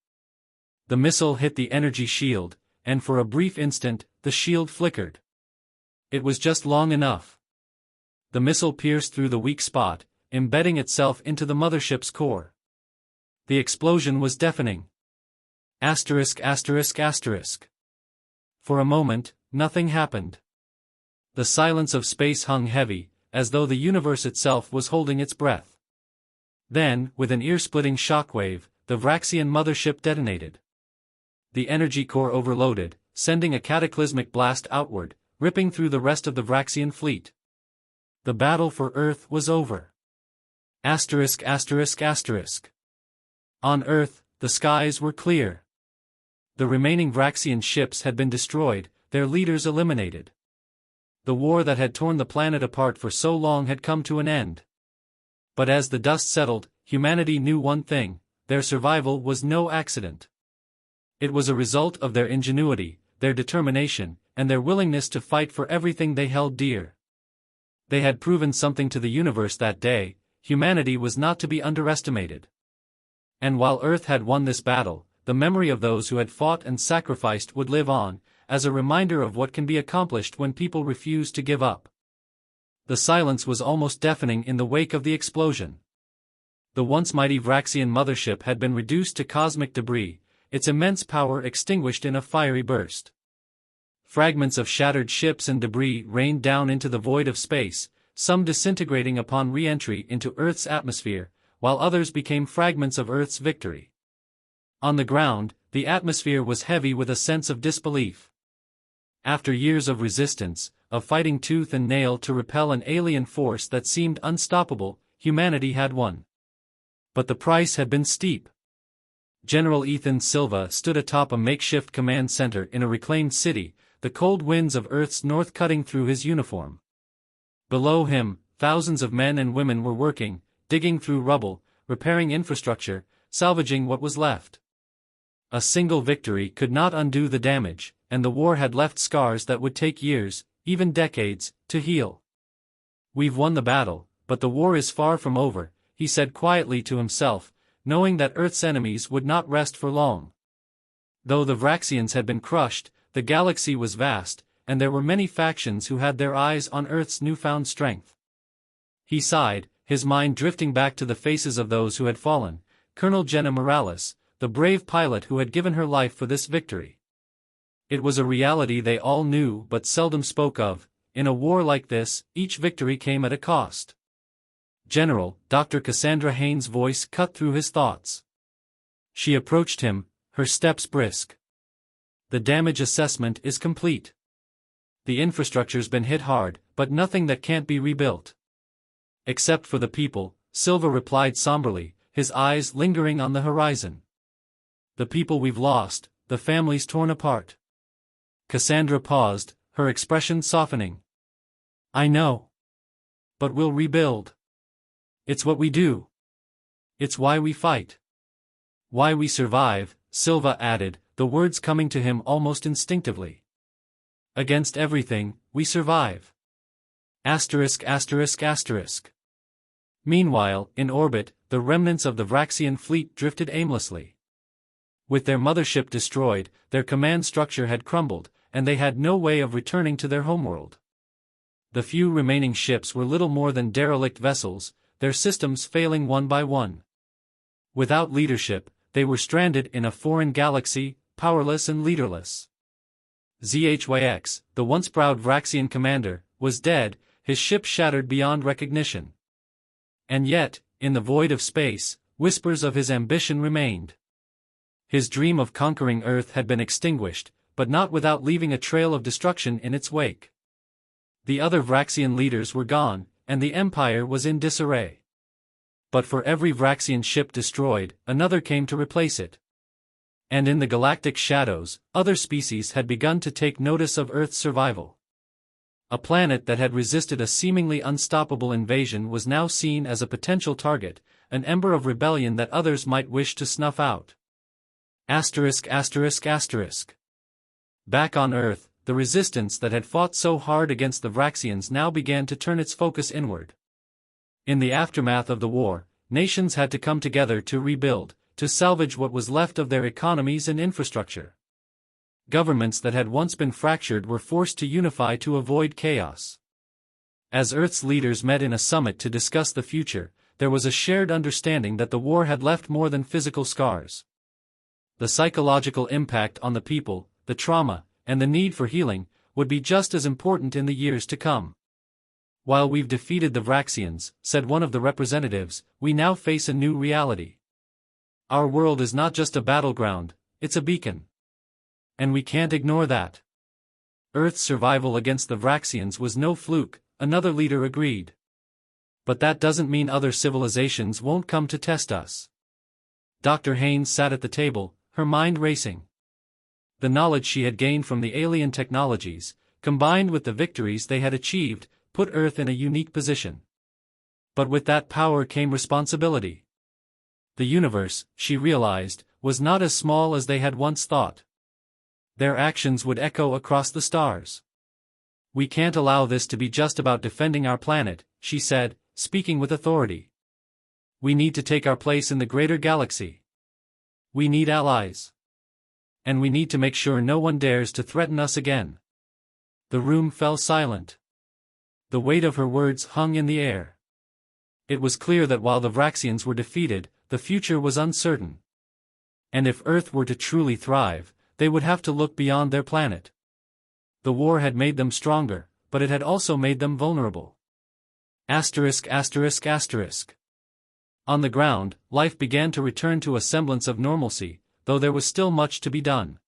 The missile hit the energy shield, and for a brief instant, the shield flickered. It was just long enough. The missile pierced through the weak spot, embedding itself into the mothership's core. The explosion was deafening. Asterisk asterisk asterisk. For a moment, nothing happened. The silence of space hung heavy, as though the universe itself was holding its breath. Then, with an ear-splitting shockwave, the Vraxian mothership detonated. The energy core overloaded, sending a cataclysmic blast outward, ripping through the rest of the Vraxian fleet. The battle for Earth was over. Asterisk asterisk asterisk. On Earth, the skies were clear. The remaining Vraxian ships had been destroyed, their leaders eliminated. The war that had torn the planet apart for so long had come to an end. But as the dust settled, humanity knew one thing: their survival was no accident. It was a result of their ingenuity, their determination, and their willingness to fight for everything they held dear. They had proven something to the universe that day: humanity was not to be underestimated. And while Earth had won this battle, the memory of those who had fought and sacrificed would live on, as a reminder of what can be accomplished when people refuse to give up. The silence was almost deafening in the wake of the explosion. The once mighty Vraxian mothership had been reduced to cosmic debris, its immense power extinguished in a fiery burst. Fragments of shattered ships and debris rained down into the void of space, some disintegrating upon re-entry into Earth's atmosphere, while others became fragments of Earth's victory. On the ground, the atmosphere was heavy with a sense of disbelief. After years of resistance, of fighting tooth and nail to repel an alien force that seemed unstoppable, humanity had won. But the price had been steep. General Ethan Silva stood atop a makeshift command center in a reclaimed city, the cold winds of Earth's north cutting through his uniform. Below him, thousands of men and women were working, digging through rubble, repairing infrastructure, salvaging what was left. A single victory could not undo the damage, and the war had left scars that would take years, even decades, to heal. "We've won the battle, but the war is far from over," he said quietly to himself, knowing that Earth's enemies would not rest for long. Though the Vraxians had been crushed, the galaxy was vast, and there were many factions who had their eyes on Earth's newfound strength. He sighed, his mind drifting back to the faces of those who had fallen: Colonel Jenna Morales, the brave pilot who had given her life for this victory. It was a reality they all knew but seldom spoke of: in a war like this, each victory came at a cost. "General," Dr. Cassandra Haynes' voice cut through his thoughts. She approached him, her steps brisk. "The damage assessment is complete. The infrastructure's been hit hard, but nothing that can't be rebuilt." "Except for the people," Silva replied somberly, his eyes lingering on the horizon. "The people we've lost, the families torn apart." Cassandra paused, her expression softening. "I know. But we'll rebuild. It's what we do." It's why we fight. Why we survive, Silva added, the words coming to him almost instinctively. Against everything, we survive. Asterisk asterisk asterisk. Meanwhile, in orbit, the remnants of the Vraxian fleet drifted aimlessly. With their mothership destroyed, their command structure had crumbled, and they had no way of returning to their homeworld. The few remaining ships were little more than derelict vessels, their systems failing one by one. Without leadership, they were stranded in a foreign galaxy, powerless and leaderless. Zhyx, the once proud Vraxian commander, was dead, his ship shattered beyond recognition. And yet, in the void of space, whispers of his ambition remained. His dream of conquering Earth had been extinguished, but not without leaving a trail of destruction in its wake. The other Vraxian leaders were gone, and the Empire was in disarray. But for every Vraxian ship destroyed, another came to replace it. And in the galactic shadows, other species had begun to take notice of Earth's survival. A planet that had resisted a seemingly unstoppable invasion was now seen as a potential target, an ember of rebellion that others might wish to snuff out. Asterisk asterisk asterisk. Back on Earth, the resistance that had fought so hard against the Vraxians now began to turn its focus inward. In the aftermath of the war, nations had to come together to rebuild, to salvage what was left of their economies and infrastructure. Governments that had once been fractured were forced to unify to avoid chaos. As Earth's leaders met in a summit to discuss the future, there was a shared understanding that the war had left more than physical scars. The psychological impact on the people, the trauma, and the need for healing, would be just as important in the years to come. While we've defeated the Vraxians, said one of the representatives, we now face a new reality. Our world is not just a battleground, it's a beacon. And we can't ignore that. Earth's survival against the Vraxians was no fluke, another leader agreed. But that doesn't mean other civilizations won't come to test us. Dr. Haynes sat at the table, her mind racing. The knowledge she had gained from the alien technologies, combined with the victories they had achieved, put Earth in a unique position. But with that power came responsibility. The universe, she realized, was not as small as they had once thought. Their actions would echo across the stars. We can't allow this to be just about defending our planet, she said, speaking with authority. We need to take our place in the greater galaxy. We need allies. And we need to make sure no one dares to threaten us again. The room fell silent. The weight of her words hung in the air. It was clear that while the Vraxians were defeated, the future was uncertain. And if Earth were to truly thrive, they would have to look beyond their planet. The war had made them stronger, but it had also made them vulnerable. Asterisk asterisk asterisk. On the ground, life began to return to a semblance of normalcy, though there was still much to be done.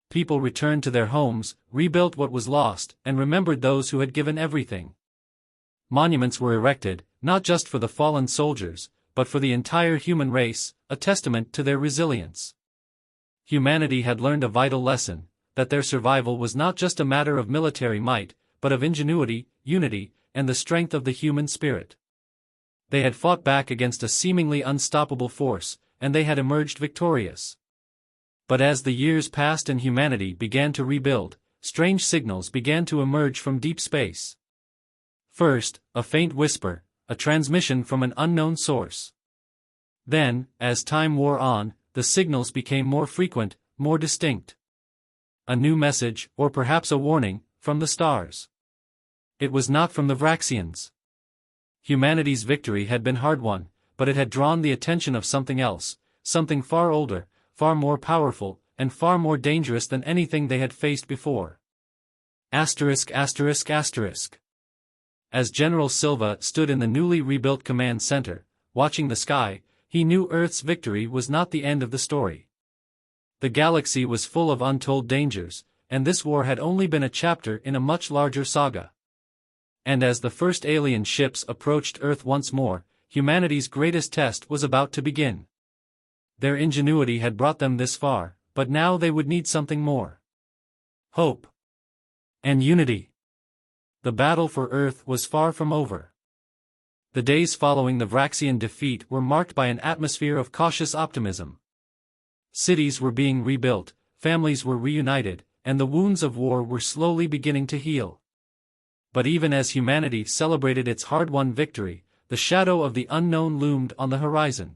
People returned to their homes, rebuilt what was lost, and remembered those who had given everything. Monuments were erected, not just for the fallen soldiers, but for the entire human race, a testament to their resilience. Humanity had learned a vital lesson, that their survival was not just a matter of military might, but of ingenuity, unity, and the strength of the human spirit. They had fought back against a seemingly unstoppable force, and they had emerged victorious. But as the years passed and humanity began to rebuild, strange signals began to emerge from deep space. First, a faint whisper, a transmission from an unknown source. Then, as time wore on, the signals became more frequent, more distinct. A new message, or perhaps a warning, from the stars. It was not from the Vraxians. Humanity's victory had been hard-won, but it had drawn the attention of something else, something far older, far more powerful, and far more dangerous than anything they had faced before. Asterisk asterisk asterisk. As General Silva stood in the newly rebuilt command center, watching the sky, he knew Earth's victory was not the end of the story. The galaxy was full of untold dangers, and this war had only been a chapter in a much larger saga. And as the first alien ships approached Earth once more, humanity's greatest test was about to begin. Their ingenuity had brought them this far, but now they would need something more. Hope. And unity. The battle for Earth was far from over. The days following the Vraxian defeat were marked by an atmosphere of cautious optimism. Cities were being rebuilt, families were reunited, and the wounds of war were slowly beginning to heal. But even as humanity celebrated its hard-won victory, the shadow of the unknown loomed on the horizon.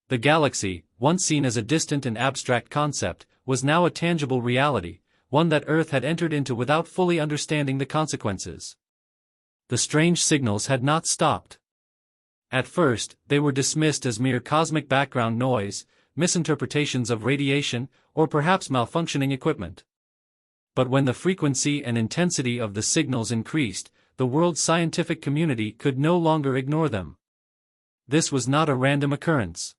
The galaxy, once seen as a distant and abstract concept, was now a tangible reality, one that Earth had entered into without fully understanding the consequences. The strange signals had not stopped. At first, they were dismissed as mere cosmic background noise, misinterpretations of radiation, or perhaps malfunctioning equipment. But when the frequency and intensity of the signals increased, the world's scientific community could no longer ignore them. This was not a random occurrence.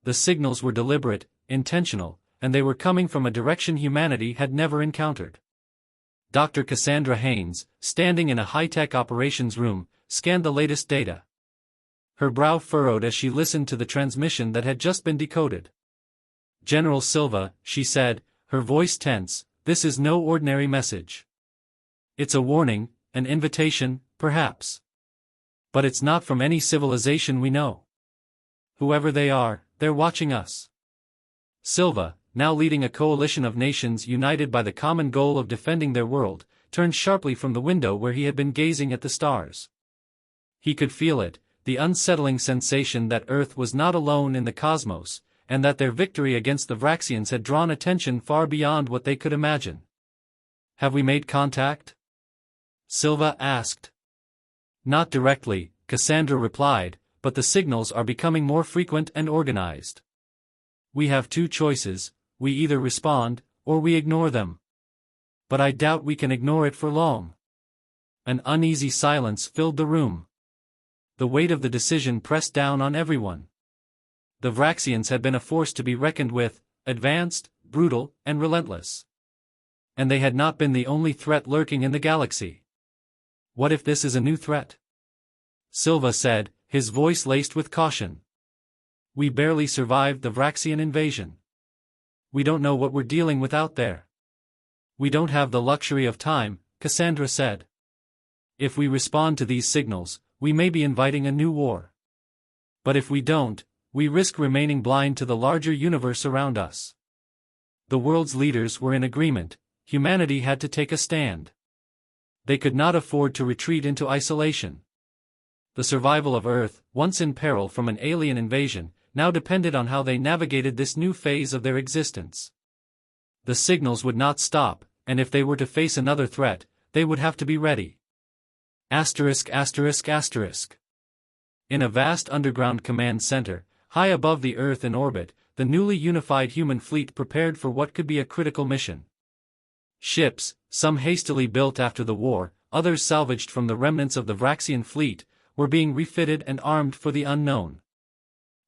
The signals were deliberate, intentional, and they were coming from a direction humanity had never encountered. Dr. Cassandra Haynes, standing in a high-tech operations room, scanned the latest data. Her brow furrowed as she listened to the transmission that had just been decoded. "General Silva," she said, her voice tense, "this is no ordinary message. It's a warning, an invitation, perhaps. But it's not from any civilization we know. Whoever they are, they're watching us." Silva, now leading a coalition of nations united by the common goal of defending their world, turned sharply from the window where he had been gazing at the stars. He could feel it, the unsettling sensation that Earth was not alone in the cosmos, and that their victory against the Vraxians had drawn attention far beyond what they could imagine. "Have we made contact?" Silva asked. "Not directly," Cassandra replied, "but the signals are becoming more frequent and organized. We have two choices: we either respond, or we ignore them. But I doubt we can ignore it for long." An uneasy silence filled the room. The weight of the decision pressed down on everyone. The Vraxians had been a force to be reckoned with, advanced, brutal, and relentless. And they had not been the only threat lurking in the galaxy. What if this is a new threat? Silva said, his voice laced with caution. "We barely survived the Vraxian invasion. We don't know what we're dealing with out there." "We don't have the luxury of time," Cassandra said. "If we respond to these signals, we may be inviting a new war. But if we don't, we risk remaining blind to the larger universe around us." The world's leaders were in agreement: humanity had to take a stand. They could not afford to retreat into isolation. The survival of Earth, once in peril from an alien invasion, now depended on how they navigated this new phase of their existence. The signals would not stop, and if they were to face another threat, they would have to be ready. ******. In a vast underground command center, high above the Earth in orbit, the newly unified human fleet prepared for what could be a critical mission. Ships, some hastily built after the war, others salvaged from the remnants of the Vraxian fleet, were being refitted and armed for the unknown.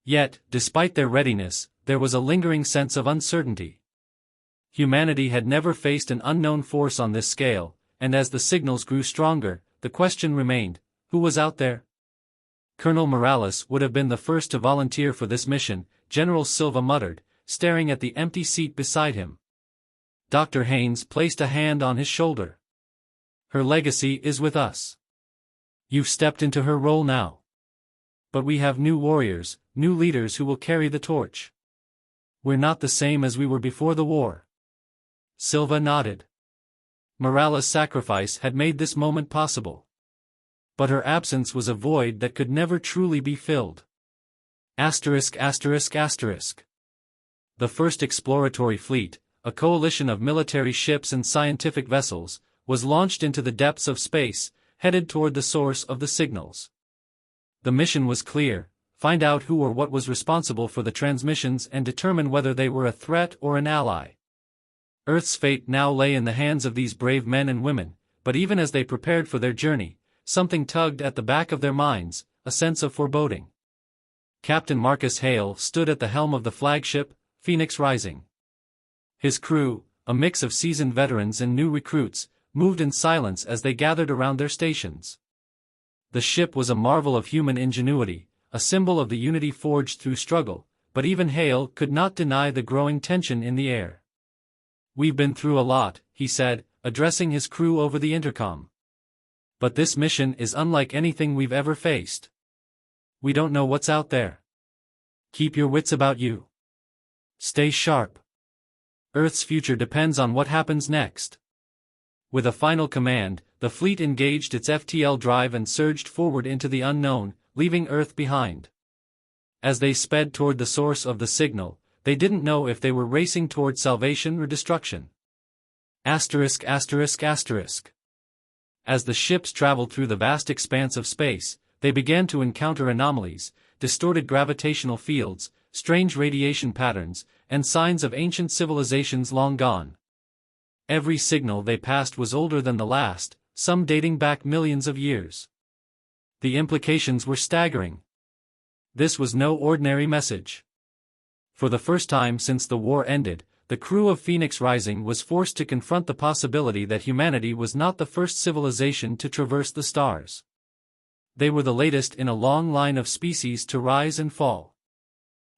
Yet, despite their readiness, there was a lingering sense of uncertainty. Humanity had never faced an unknown force on this scale, and as the signals grew stronger, the question remained: who was out there? Colonel Morales would have been the first to volunteer for this mission, General Silva muttered, staring at the empty seat beside him. Dr. Haynes placed a hand on his shoulder. "Her legacy is with us. You've stepped into her role now. But we have new warriors, new leaders who will carry the torch. We're not the same as we were before the war." Silva nodded. Morales' sacrifice had made this moment possible. But her absence was a void that could never truly be filled. *****. The first exploratory fleet, a coalition of military ships and scientific vessels, was launched into the depths of space, headed toward the source of the signals. The mission was clear: find out who or what was responsible for the transmissions and determine whether they were a threat or an ally. Earth's fate now lay in the hands of these brave men and women, but even as they prepared for their journey, something tugged at the back of their minds, a sense of foreboding. Captain Marcus Hale stood at the helm of the flagship, Phoenix Rising. His crew, a mix of seasoned veterans and new recruits, moved in silence as they gathered around their stations. The ship was a marvel of human ingenuity, a symbol of the unity forged through struggle, but even Hale could not deny the growing tension in the air. "We've been through a lot," he said, addressing his crew over the intercom. But this mission is unlike anything we've ever faced. We don't know what's out there. Keep your wits about you. Stay sharp. Earth's future depends on what happens next." With a final command, the fleet engaged its FTL drive and surged forward into the unknown, leaving Earth behind. As they sped toward the source of the signal, they didn't know if they were racing toward salvation or destruction. Asterisk asterisk asterisk. As the ships traveled through the vast expanse of space, they began to encounter anomalies, distorted gravitational fields, strange radiation patterns, and signs of ancient civilizations long gone. Every signal they passed was older than the last, some dating back millions of years. The implications were staggering. This was no ordinary message. For the first time since the war ended, the crew of Phoenix Rising was forced to confront the possibility that humanity was not the first civilization to traverse the stars. They were the latest in a long line of species to rise and fall.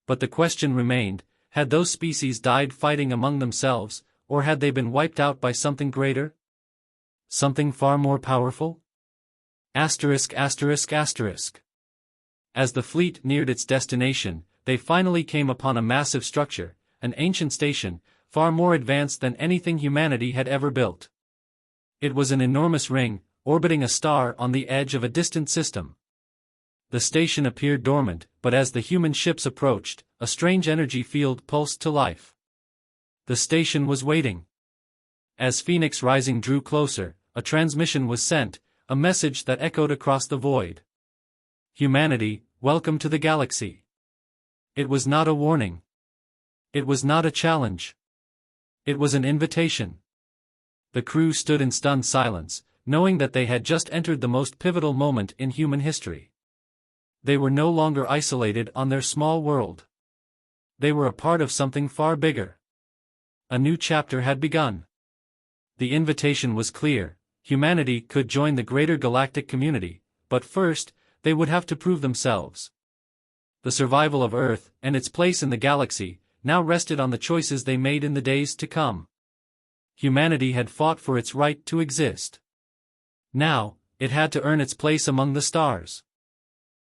But the question remained, had those species died fighting among themselves, or had they been wiped out by something greater? Something far more powerful? Asterisk asterisk asterisk. As the fleet neared its destination, they finally came upon a massive structure, an ancient station, far more advanced than anything humanity had ever built. It was an enormous ring, orbiting a star on the edge of a distant system. The station appeared dormant, but as the human ships approached, a strange energy field pulsed to life. The station was waiting. As Phoenix Rising drew closer, a transmission was sent, a message that echoed across the void. "Humanity, welcome to the galaxy." It was not a warning. It was not a challenge. It was an invitation. The crew stood in stunned silence, knowing that they had just entered the most pivotal moment in human history. They were no longer isolated on their small world. They were a part of something far bigger. A new chapter had begun. The invitation was clear: humanity could join the greater galactic community, but first, they would have to prove themselves. The survival of Earth, and its place in the galaxy, now rested on the choices they made in the days to come. Humanity had fought for its right to exist. Now, it had to earn its place among the stars.